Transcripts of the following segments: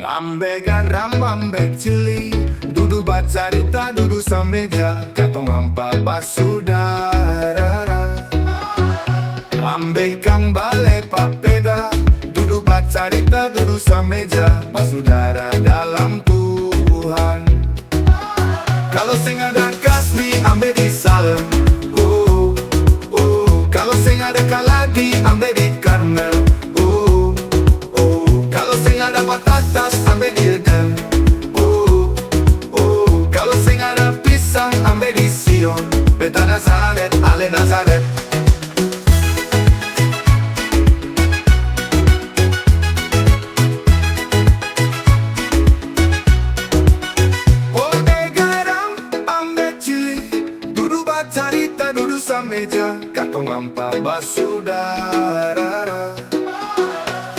Ambe garam, ambe cili, dudu bacarita, dudu sameja, katong ampa basudara. Ambe kang bale papeda, dudu bacarita, dudu sameja, basudara dalam Tuhan. Kalau sing ada kasbi, ambe di salem. Kalau sing ada kaladi, ambe di karmel. Kalau sing ada patatas, ambe di edem. Kalau sing ada pisang, ambe di Sion. Beta Nazaret, ale Nazaret. Ode garam, ambe cili, dudu bacarita, dudu sameja, katong ampa basudara.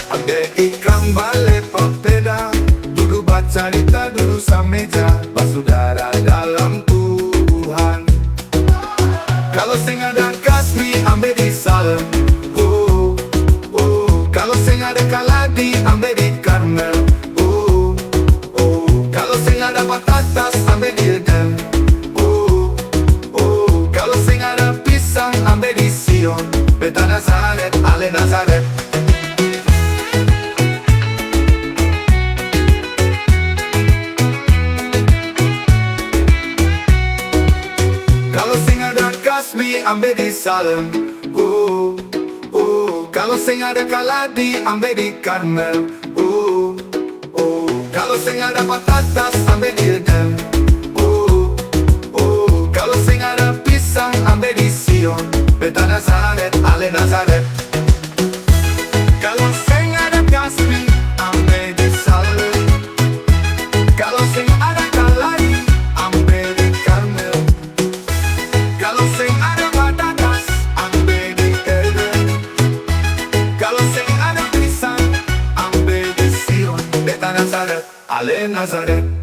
Ambe ikan bale papeda, dudu bacarita, dudu sameja, basudara dalam Tuhan. Kalau sing ada kasbi, ambe di salem. Kalau sing ada kaladi, ambe di karmel. Kalau sing ada patatas, ambe di edem. Kalau sing ada pisang, ambe di Sion. Beta Nazaret, ale Nazaret. Kalau sing ada kasbi, ambe di salem. Kalau sing ada kaladi, ambe di karmel. Kalau sing ada patatas, ambe di edem. Kalau sing ada pisang, ambe di Sion. Beta Nazaret, ale Nazaret. Kalau sing ada kasbi, ambe di salem. Kalau sing ada kaladi, ambe di karmel. Kalau sing ada patatas, ambe di edem. Kalau sing ada pisang, ambe di Sion. Beta Nazaret, ale Nazaret.